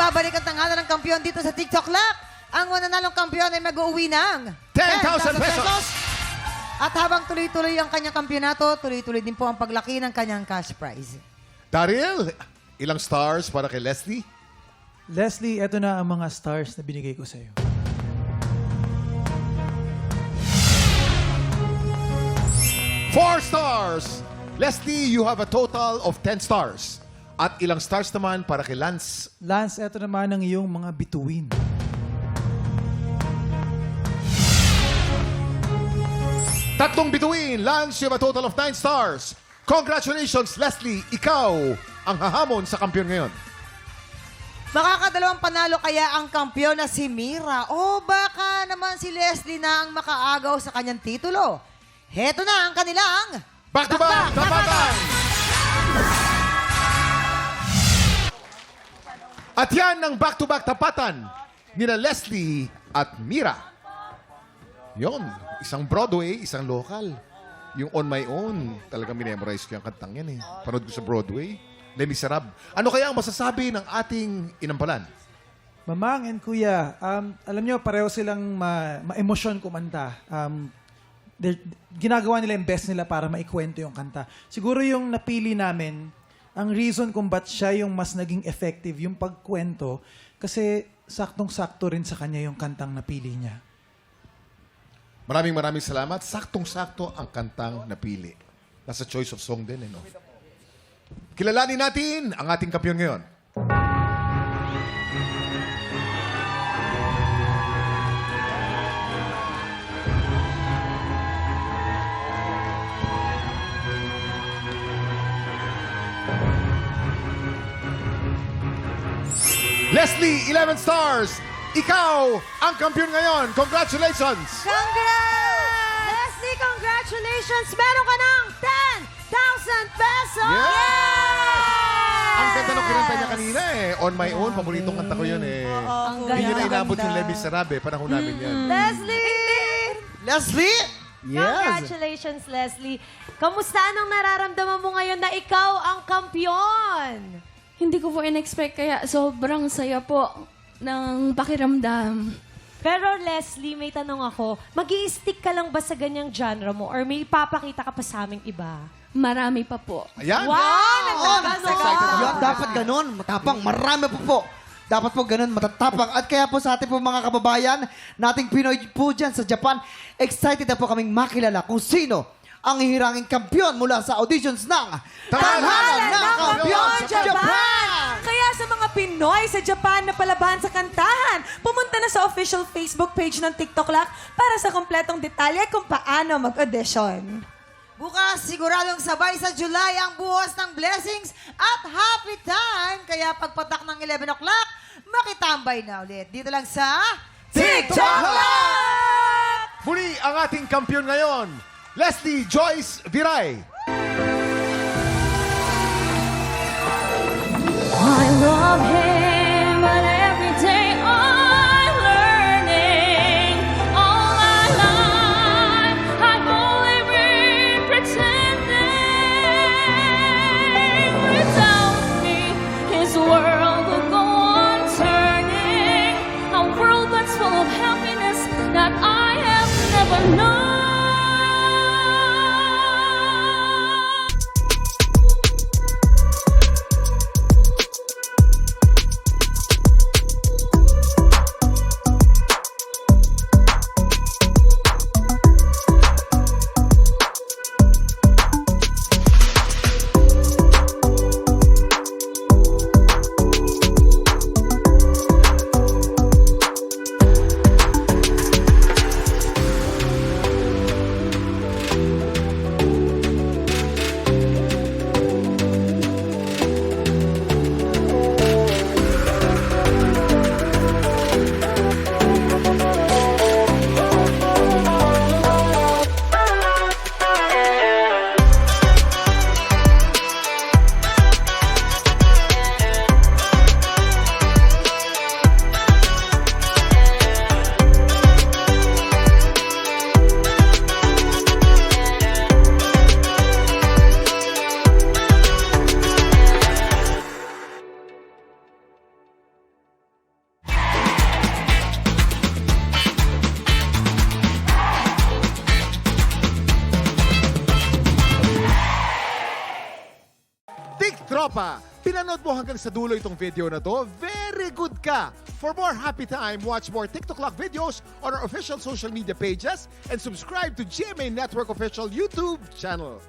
Nagbabalik ang tanghalan ng kampiyon dito sa TikTok Lab. Ang mananalong kampiyon ay mag-uuwi ng 10,000 pesos. At habang tuloy-tuloy ang kanyang kampyonato, tuloy-tuloy din po ang paglaki ng kanyang cash prize. Daryl, ilang stars para kay Leslie? Leslie, eto na ang mga stars na binigay ko sa'yo. Four stars. Leslie, you have a total of 10 stars. At ilang stars naman para kay Lance? Lance, eto naman ang iyong mga bituin. Tatlong bituin. Lance, you have a total of 9 stars. Congratulations, Leslie. Ikaw ang hahamon sa kampiyon ngayon. Makakadalawang panalo kaya ang kampiyon na si Mira o baka naman si Leslie na ang makaagaw sa kanyang titulo. Heto na ang kanilang Back-to-back, tapatan! At yan ang back-to-back tapatan nina Leslie at Mira. Yon, isang Broadway, isang local. Yung On My Own, talagang minemorize ko yung kantang yan eh. Panood ko sa Broadway. Les Miserables. Ano kaya ang masasabi ng ating inampalan? Mamang and Kuya, alam nyo, pareho silang ma-emosyon kumanta. Ginagawa nila yung best nila para maikwento yung kanta. Siguro yung napili namin, ang reason kung ba't siya yung mas naging effective, yung pagkwento, kasi saktong-sakto rin sa kanya yung kantang napili niya. Maraming salamat. Saktong-sakto ang kantang napili. Nasa choice of song din, eh, no? Kilalanin natin ang ating kampiyon ngayon. Leslie, 11 stars. Ikaw ang kampiyon ngayon. Congratulations! Congrats! Leslie, congratulations! Meron ka ng 10,000 pesos! Yes! Ang ganda ng kinanta niya kanina eh. On My Own, paboritong kanta ko yun eh. Hindi niya na inabot yung Les Miserables. Panahon namin yan. Leslie! Leslie? Congratulations, Leslie. Kamusta? Anong nararamdaman mo ngayon na ikaw ang kampiyon? Hindi ko po in-expect kaya sobrang saya po ng pakiramdam. Pero Leslie, may tanong ako. Mag-i-stick ka lang ba sa ganyang genre mo or may papakita ka pa sa aming iba? Marami pa po. Ayan! Wow! Yan, dapat ganun. Matapang. Marami po. Dapat po ganun, matatapang. At kaya po sa ating po mga kababayan, nating Pinoy po dyan sa Japan, excited na po kaming makilala kung sino ang hihiranging kampiyon mula sa auditions ng Tanghalan ng Kampiyon sa Japan! Kaya sa mga Pinoy sa Japan na palaban sa kantahan, pumunta na sa official Facebook page ng TikTok Lock para sa kompletong detalye kung paano mag-audition. Bukas, siguradong sabay sa July ang buhos ng blessings at happy time. Kaya pagpatak ng 11 o'clock, makitambay na ulit. Dito lang sa TikTok Live! Muli ang ating kampiyon ngayon, Leslie Joyce Viray. I love him, but every day I'm learning. All my life, I've only been pretending. Without me, his world will go on turning. A world that's full of happiness that I have never known. Tropa, pinanood mo hanggang sa dulo itong video na to. Very good ka! For more happy time, watch more TikTok Clock videos on our official social media pages and subscribe to GMA Network official YouTube channel.